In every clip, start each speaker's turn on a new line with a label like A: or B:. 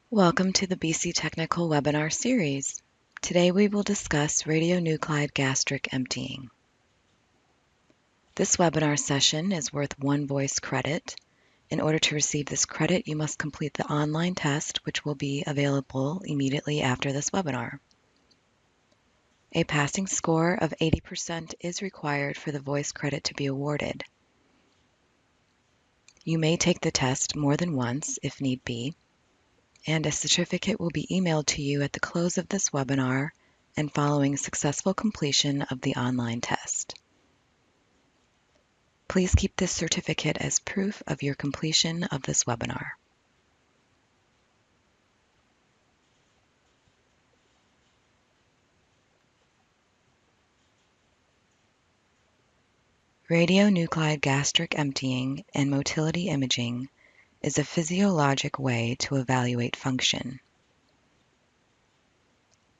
A: Welcome to the BC Technical webinar series. Today we will discuss radionuclide gastric emptying. This webinar session is worth 1 voice credit. In order to receive this credit, you must complete the online test, which will be available immediately after this webinar. A passing score of 80% is required for the voice credit to be awarded. You may take the test more than once if need be, and a certificate will be emailed to you at the close of this webinar and following successful completion of the online test. Please keep this certificate as proof of your completion of this webinar. Radionuclide gastric emptying and motility imaging is a physiologic way to evaluate function.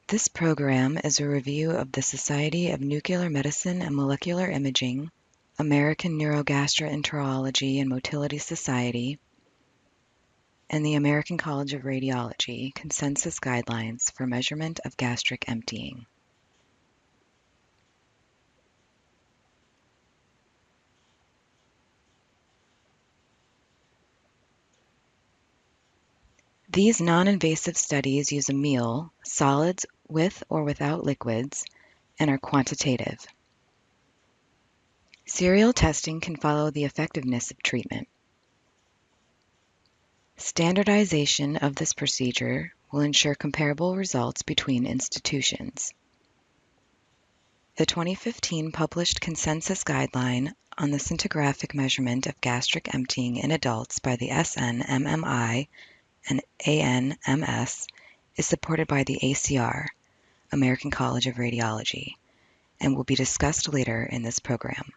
A: This program is a review of the Society of Nuclear Medicine and Molecular Imaging, American Neurogastroenterology and Motility Society, and the American College of Radiology consensus guidelines for measurement of gastric emptying. These non-invasive studies use a meal, solids with or without liquids, and are quantitative. Serial testing can follow the effectiveness of treatment. Standardization of this procedure will ensure comparable results between institutions. The 2015 published consensus guideline on the scintigraphic measurement of gastric emptying in adults by the SNMMI and ANMS is supported by the ACR, American College of Radiology, and will be discussed later in this program.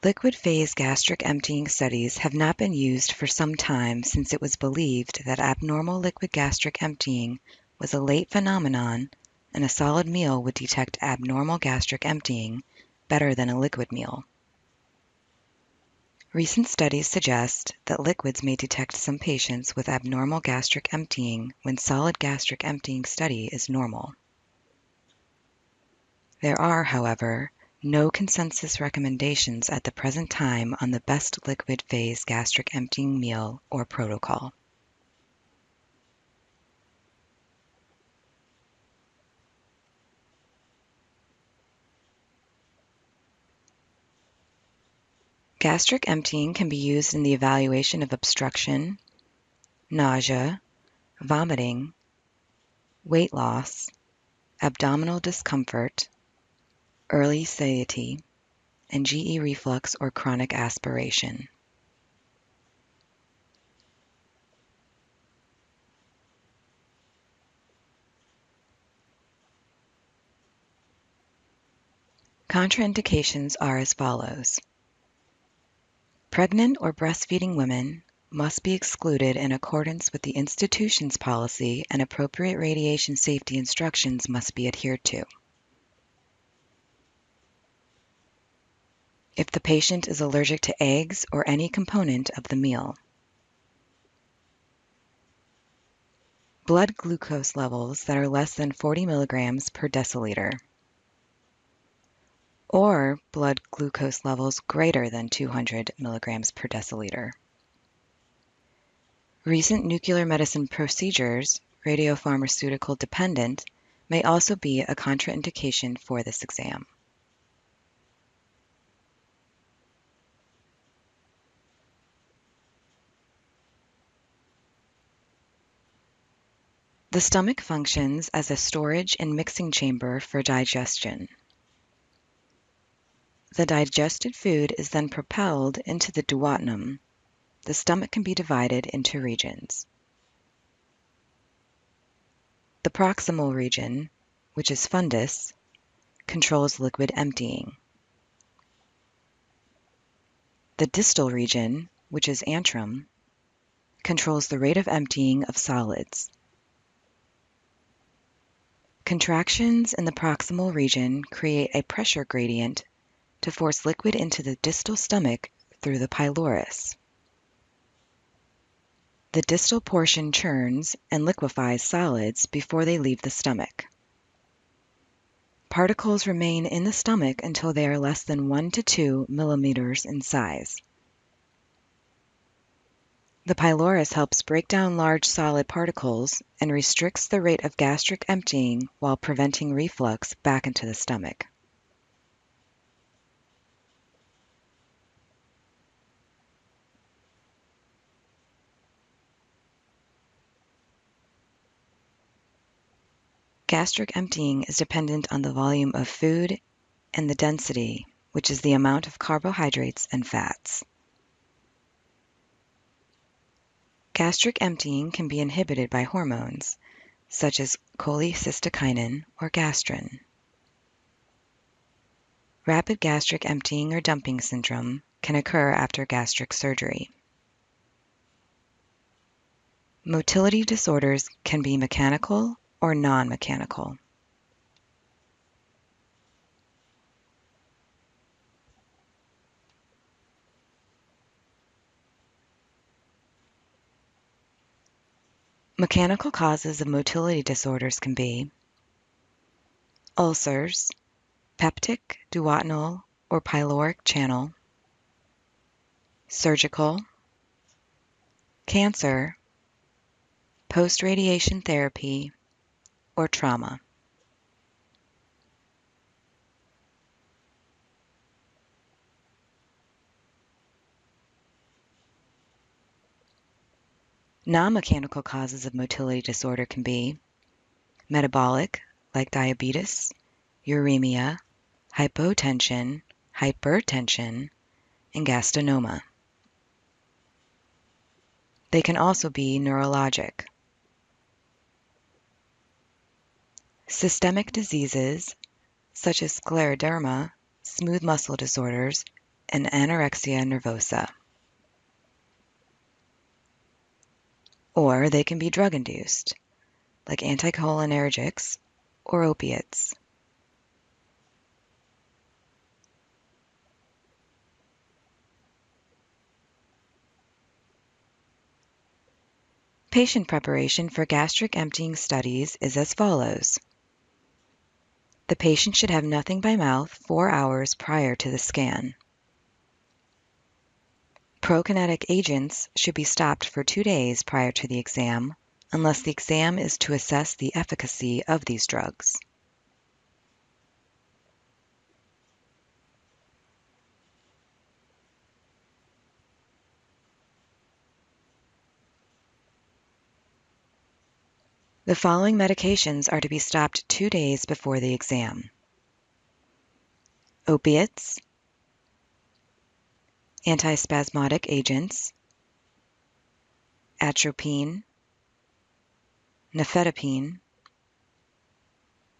A: Liquid phase gastric emptying studies have not been used for some time since it was believed that abnormal liquid gastric emptying was a late phenomenon and a solid meal would detect abnormal gastric emptying better than a liquid meal. Recent studies suggest that liquids may detect some patients with abnormal gastric emptying when solid gastric emptying study is normal. There are, however, no consensus recommendations at the present time on the best liquid phase gastric emptying meal or protocol. Gastric emptying can be used in the evaluation of obstruction, nausea, vomiting, weight loss, abdominal discomfort, early satiety, and GE reflux or chronic aspiration. Contraindications are as follows. Pregnant or breastfeeding women must be excluded in accordance with the institution's policy, and appropriate radiation safety instructions must be adhered to. If the patient is allergic to eggs or any component of the meal. Blood glucose levels that are less than 40 milligrams per deciliter, or blood glucose levels greater than 200 milligrams per deciliter. Recent nuclear medicine procedures, radiopharmaceutical dependent, may also be a contraindication for this exam. The stomach functions as a storage and mixing chamber for digestion. The digested food is then propelled into the duodenum. The stomach can be divided into regions. The proximal region, which is fundus, controls liquid emptying. The distal region, which is antrum, controls the rate of emptying of solids. Contractions in the proximal region create a pressure gradient to force liquid into the distal stomach through the pylorus. The distal portion churns and liquefies solids before they leave the stomach. Particles remain in the stomach until they are less than 1 to 2 millimeters in size. The pylorus helps break down large solid particles and restricts the rate of gastric emptying while preventing reflux back into the stomach. Gastric emptying is dependent on the volume of food and the density, which is the amount of carbohydrates and fats. Gastric emptying can be inhibited by hormones, such as cholecystokinin or gastrin. Rapid gastric emptying or dumping syndrome can occur after gastric surgery. Motility disorders can be mechanical or non-mechanical. Mechanical causes of motility disorders can be ulcers, peptic, duodenal, or pyloric channel, surgical, cancer, post-radiation therapy, or trauma. Non-mechanical causes of motility disorder can be metabolic, like diabetes, uremia, hypotension, hypertension, and gastroma. They can also be neurologic. Systemic diseases, such as scleroderma, smooth muscle disorders, and anorexia nervosa. Or they can be drug-induced, like anticholinergics or opiates. Patient preparation for gastric emptying studies is as follows. The patient should have nothing by mouth 4 hours prior to the scan. Prokinetic agents should be stopped for 2 days prior to the exam, unless the exam is to assess the efficacy of these drugs. The following medications are to be stopped 2 days before the exam. Opiates, antispasmodic agents, atropine, nifedipine,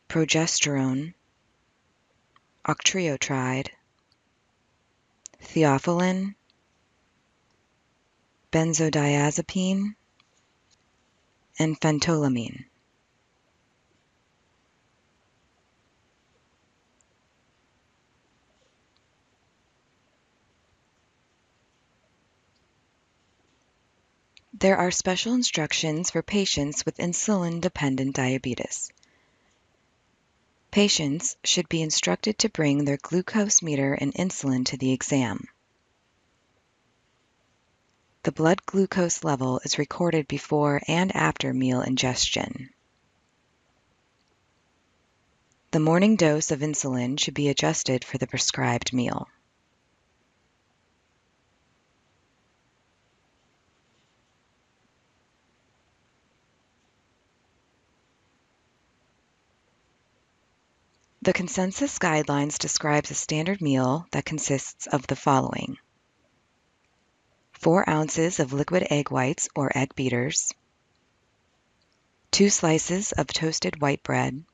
A: progesterone, octreotide, theophylline, benzodiazepine, and phentolamine. There are special instructions for patients with insulin-dependent diabetes. Patients should be instructed to bring their glucose meter and insulin to the exam. The blood glucose level is recorded before and after meal ingestion. The morning dose of insulin should be adjusted for the prescribed meal. The consensus guidelines describes a standard meal that consists of the following: 4 ounces of liquid egg whites or egg beaters, 2 slices of toasted white bread,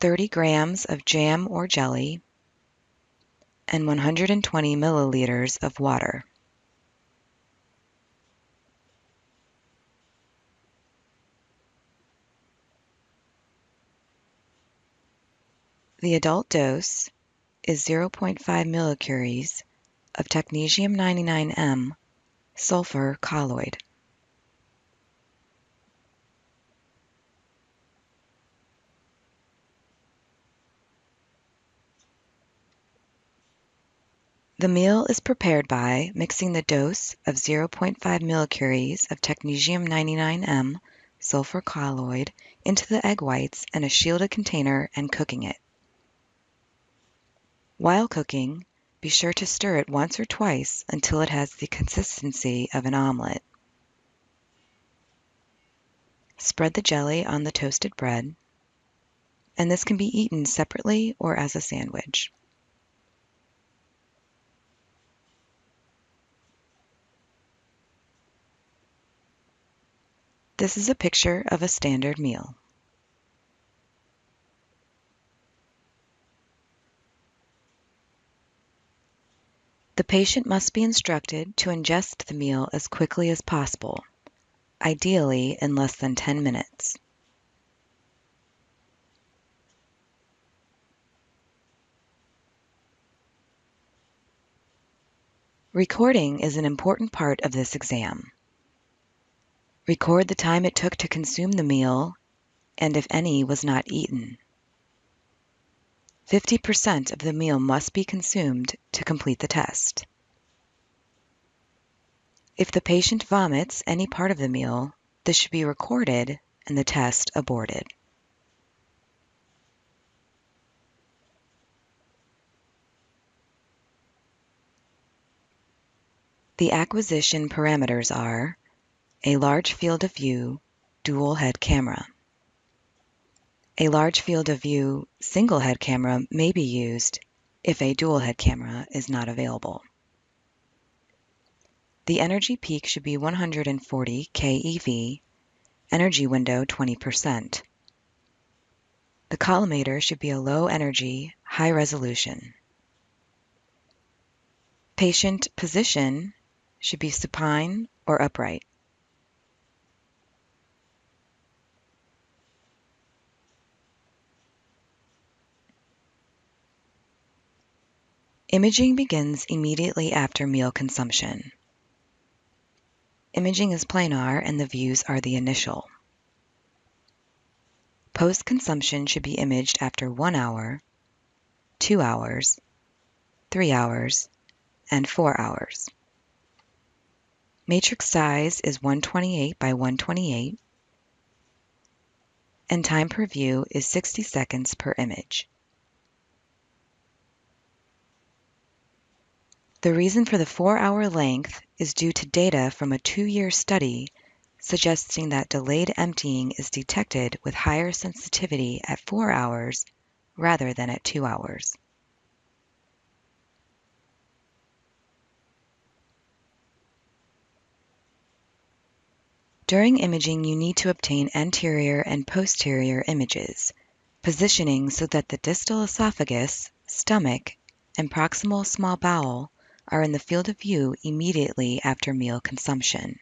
A: 30 grams of jam or jelly, and 120 milliliters of water. The adult dose is 0.5 millicuries of technetium-99m sulfur colloid. The meal is prepared by mixing the dose of 0.5 millicuries of technetium-99m sulfur colloid into the egg whites in a shielded container and cooking it. While cooking, be sure to stir it once or twice until it has the consistency of an omelet. Spread the jelly on the toasted bread, and this can be eaten separately or as a sandwich. This is a picture of a standard meal. The patient must be instructed to ingest the meal as quickly as possible, ideally in less than 10 minutes. Recording is an important part of this exam. Record the time it took to consume the meal and if any was not eaten. 50% of the meal must be consumed to complete the test. If the patient vomits any part of the meal, this should be recorded and the test aborted. The acquisition parameters are a large field of view, dual head camera. A large field of view single head camera may be used if a dual head camera is not available. The energy peak should be 140 keV, energy window 20%. The collimator should be a low energy, high resolution. Patient position should be supine or upright. Imaging begins immediately after meal consumption. Imaging is planar and the views are the initial. Post-consumption should be imaged after 1 hour, 2 hours, 3 hours, and 4 hours. Matrix size is 128 by 128, and time per view is 60 seconds per image. The reason for the 4-hour length is due to data from a 2-year study suggesting that delayed emptying is detected with higher sensitivity at 4 hours rather than at 2 hours. During imaging, you need to obtain anterior and posterior images, positioning so that the distal esophagus, stomach, and proximal small bowel are in the field of view immediately after meal consumption.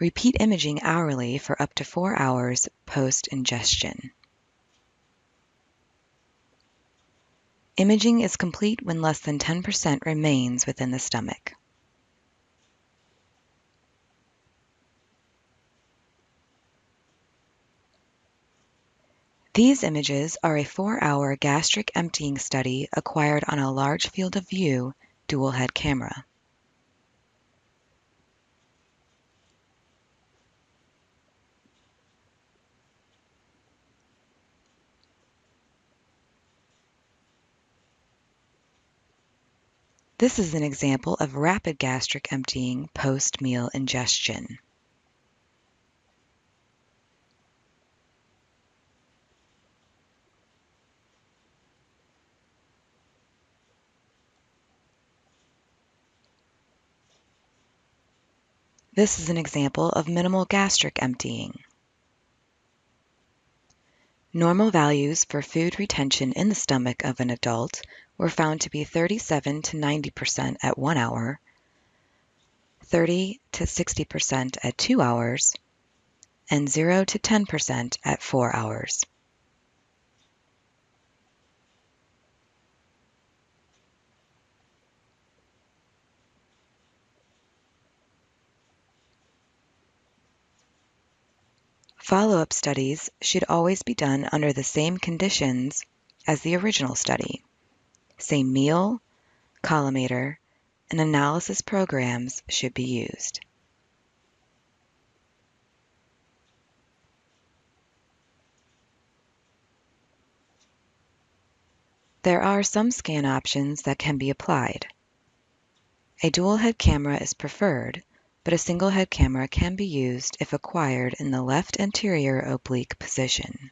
A: Repeat imaging hourly for up to 4 hours post-ingestion. Imaging is complete when less than 10% remains within the stomach. These images are a 4-hour gastric emptying study acquired on a large field of view dual head camera. This is an example of rapid gastric emptying post-meal ingestion. This is an example of minimal gastric emptying. Normal values for food retention in the stomach of an adult were found to be 37 to 90% at 1 hour, 30 to 60% at 2 hours, and 0 to 10% at 4 hours. Follow-up studies should always be done under the same conditions as the original study. Same meal, collimator, and analysis programs should be used. There are some scan options that can be applied. A dual head camera is preferred, but a single head camera can be used if acquired in the left anterior oblique position.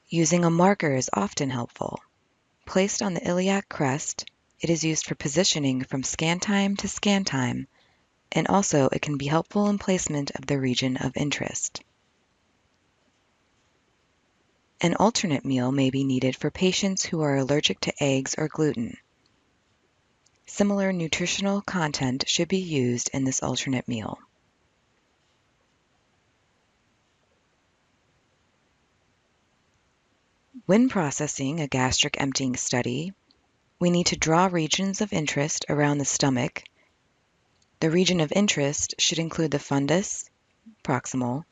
A: Using a marker is often helpful. Placed on the iliac crest, it is used for positioning from scan time to scan time, and also it can be helpful in placement of the region of interest. An alternate meal may be needed for patients who are allergic to eggs or gluten. Similar nutritional content should be used in this alternate meal. When processing a gastric emptying study, we need to draw regions of interest around the stomach. The region of interest should include the fundus, proximal,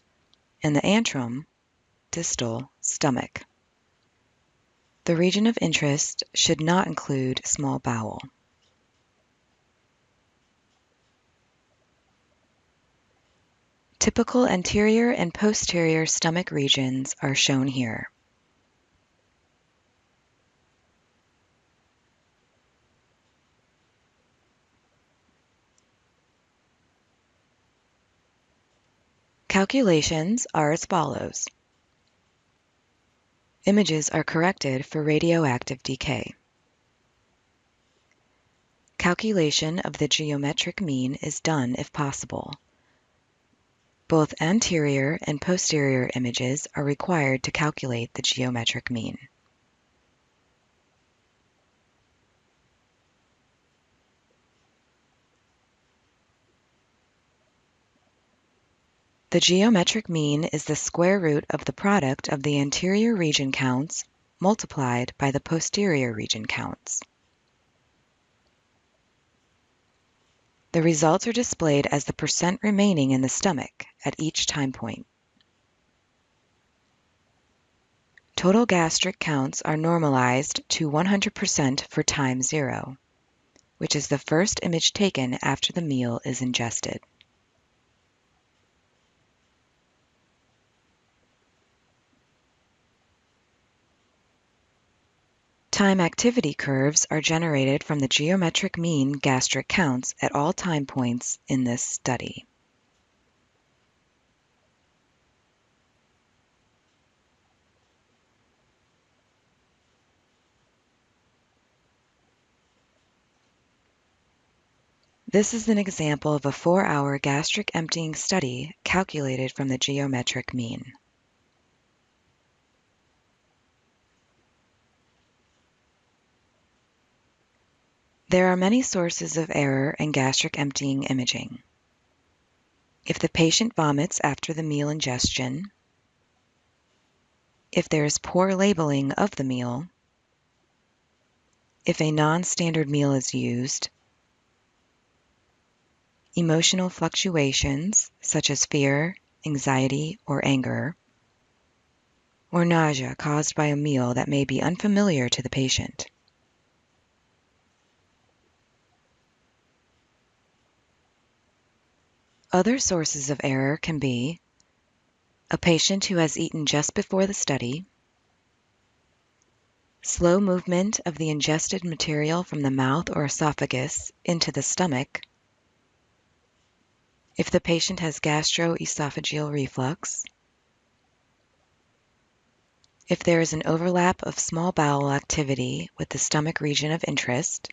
A: and the antrum, distal, stomach. The region of interest should not include small bowel. Typical anterior and posterior stomach regions are shown here. Calculations are as follows. Images are corrected for radioactive decay. Calculation of the geometric mean is done if possible. Both anterior and posterior images are required to calculate the geometric mean. The geometric mean is the square root of the product of the anterior region counts multiplied by the posterior region counts. The results are displayed as the percent remaining in the stomach at each time point. Total gastric counts are normalized to 100% for time 0, which is the first image taken after the meal is ingested. Time activity curves are generated from the geometric mean gastric counts at all time points in this study. This is an example of a 4-hour gastric emptying study calculated from the geometric mean. There are many sources of error in gastric emptying imaging. If the patient vomits after the meal ingestion, if there is poor labeling of the meal, if a non-standard meal is used, emotional fluctuations such as fear, anxiety, or anger, or nausea caused by a meal that may be unfamiliar to the patient. Other sources of error can be a patient who has eaten just before the study, slow movement of the ingested material from the mouth or esophagus into the stomach, if the patient has gastroesophageal reflux, if there is an overlap of small bowel activity with the stomach region of interest,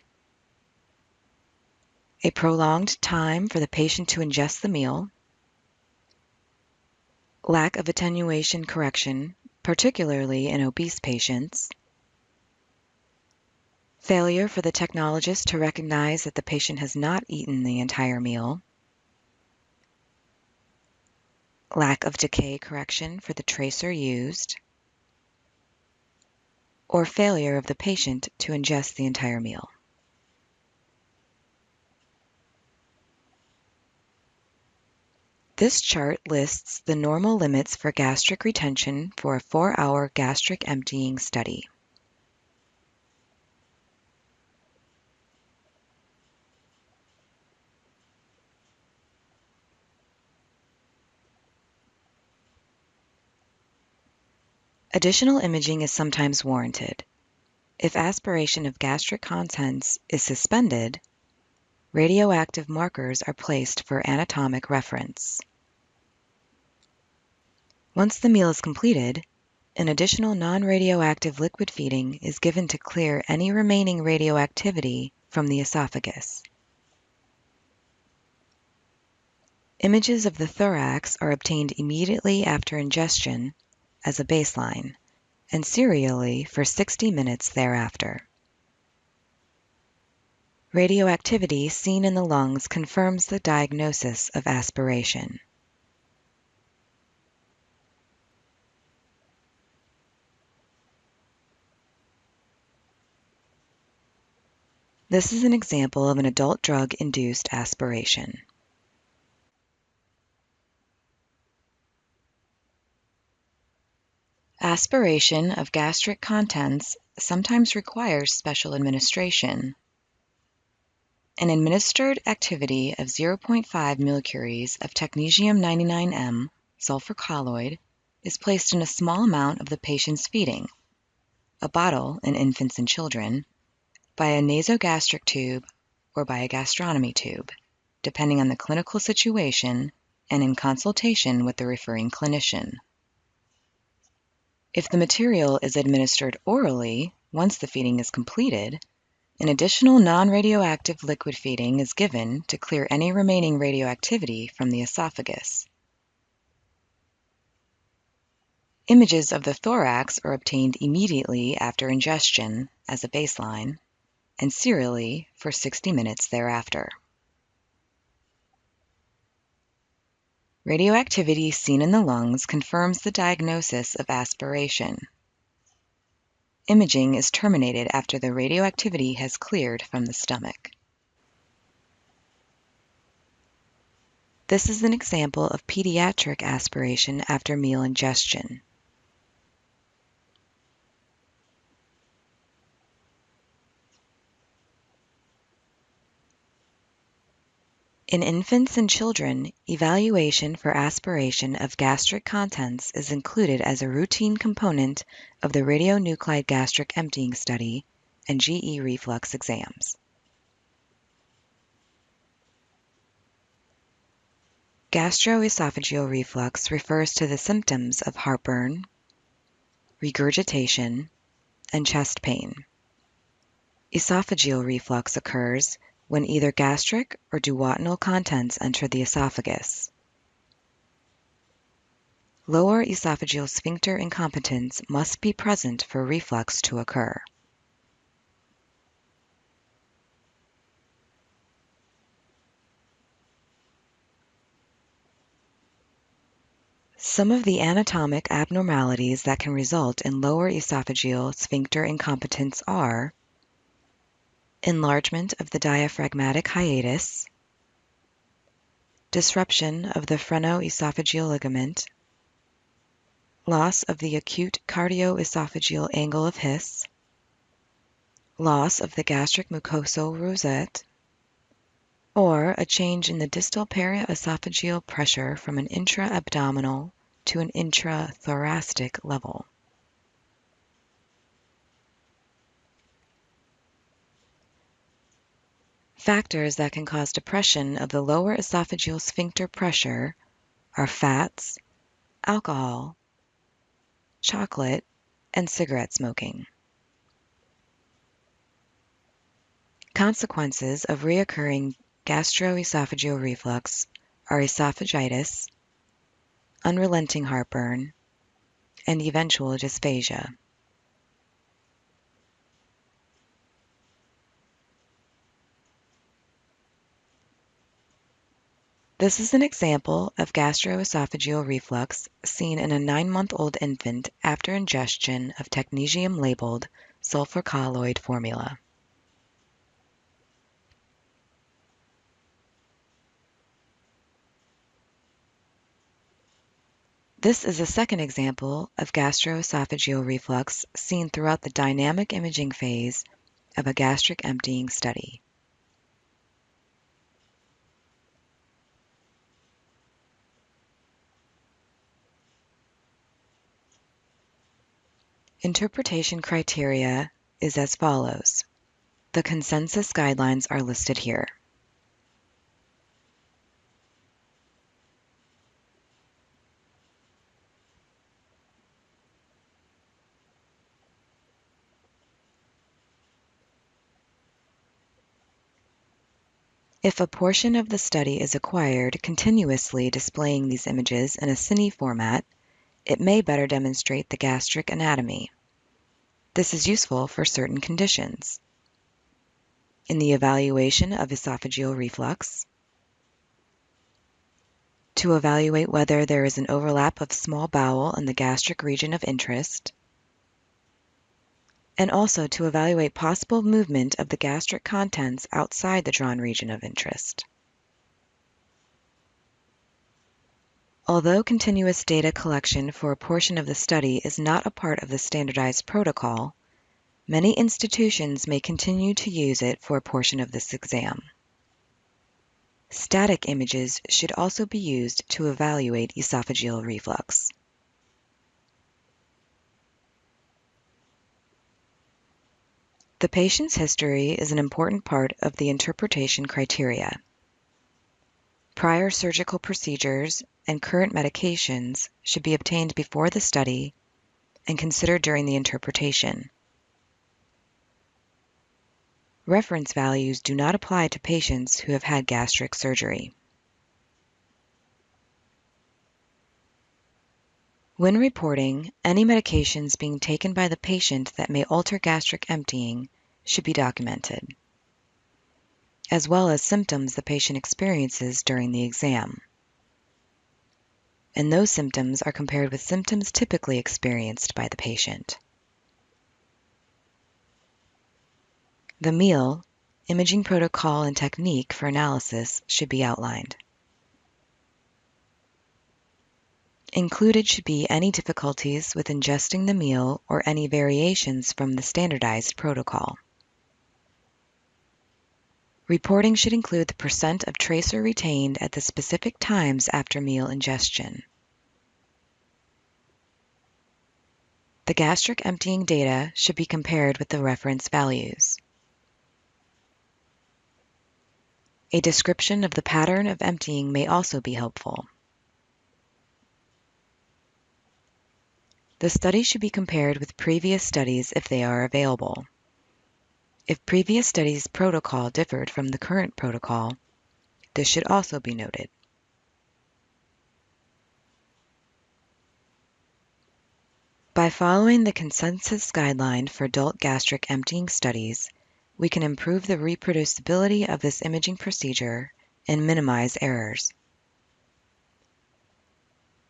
A: a prolonged time for the patient to ingest the meal, lack of attenuation correction, particularly in obese patients, failure for the technologist to recognize that the patient has not eaten the entire meal, lack of decay correction for the tracer used, or failure of the patient to ingest the entire meal. This chart lists the normal limits for gastric retention for a 4-hour gastric emptying study. Additional imaging is sometimes warranted. If aspiration of gastric contents is suspended, radioactive markers are placed for anatomic reference. Once the meal is completed, an additional non-radioactive liquid feeding is given to clear any remaining radioactivity from the esophagus. Images of the thorax are obtained immediately after ingestion as a baseline, and serially for 60 minutes thereafter. Radioactivity seen in the lungs confirms the diagnosis of aspiration. This is an example of an adult drug-induced aspiration. Aspiration of gastric contents sometimes requires special administration. An administered activity of 0.5 millicuries of technetium-99m sulfur colloid is placed in a small amount of the patient's feeding, a bottle in infants and children, by a nasogastric tube or by a gastronomy tube, depending on the clinical situation and in consultation with the referring clinician. If the material is administered orally, once the feeding is completed, an additional non-radioactive liquid feeding is given to clear any remaining radioactivity from the esophagus. Images of the thorax are obtained immediately after ingestion as a baseline, and serially for 60 minutes thereafter. Radioactivity seen in the lungs confirms the diagnosis of aspiration. Imaging is terminated after the radioactivity has cleared from the stomach. This is an example of pediatric aspiration after meal ingestion. In infants and children, evaluation for aspiration of gastric contents is included as a routine component of the radionuclide gastric emptying study and GE reflux exams. Gastroesophageal reflux refers to the symptoms of heartburn, regurgitation, and chest pain. Esophageal reflux occurs when either gastric or duodenal contents enter the esophagus. Lower esophageal sphincter incompetence must be present for reflux to occur. Some of the anatomic abnormalities that can result in lower esophageal sphincter incompetence are enlargement of the diaphragmatic hiatus, disruption of the phrenoesophageal ligament, loss of the acute cardioesophageal angle of His, loss of the gastric mucosal rosette, or a change in the distal paraesophageal pressure from an intra-abdominal to an intrathoracic level. Factors that can cause depression of the lower esophageal sphincter pressure are fats, alcohol, chocolate, and cigarette smoking. Consequences of recurring gastroesophageal reflux are esophagitis, unrelenting heartburn, and eventual dysphagia. This is an example of gastroesophageal reflux seen in a 9-month-old infant after ingestion of technetium-labeled sulfur colloid formula. This is a second example of gastroesophageal reflux seen throughout the dynamic imaging phase of a gastric emptying study. Interpretation criteria is as follows. The consensus guidelines are listed here. If a portion of the study is acquired continuously displaying these images in a cine format, it may better demonstrate the gastric anatomy. This is useful for certain conditions. In the evaluation of esophageal reflux, to evaluate whether there is an overlap of small bowel in the gastric region of interest, and also to evaluate possible movement of the gastric contents outside the drawn region of interest. Although continuous data collection for a portion of the study is not a part of the standardized protocol, many institutions may continue to use it for a portion of this exam. Static images should also be used to evaluate esophageal reflux. The patient's history is an important part of the interpretation criteria. Prior surgical procedures and current medications should be obtained before the study and considered during the interpretation. Reference values do not apply to patients who have had gastric surgery. When reporting, any medications being taken by the patient that may alter gastric emptying should be documented, as well as symptoms the patient experiences during the exam. And those symptoms are compared with symptoms typically experienced by the patient. The meal, imaging protocol, and technique for analysis should be outlined. Included should be any difficulties with ingesting the meal or any variations from the standardized protocol. Reporting should include the percent of tracer retained at the specific times after meal ingestion. The gastric emptying data should be compared with the reference values. A description of the pattern of emptying may also be helpful. The study should be compared with previous studies if they are available. If previous studies' protocol differed from the current protocol, this should also be noted. By following the consensus guideline for adult gastric emptying studies, we can improve the reproducibility of this imaging procedure and minimize errors.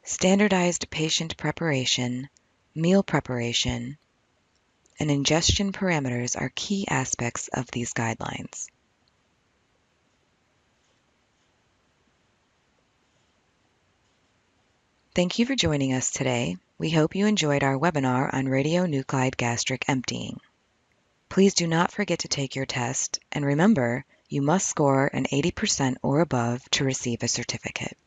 A: Standardized patient preparation, meal preparation, and ingestion parameters are key aspects of these guidelines. Thank you for joining us today. We hope you enjoyed our webinar on radionuclide gastric emptying. Please do not forget to take your test, and remember, you must score an 80% or above to receive a certificate.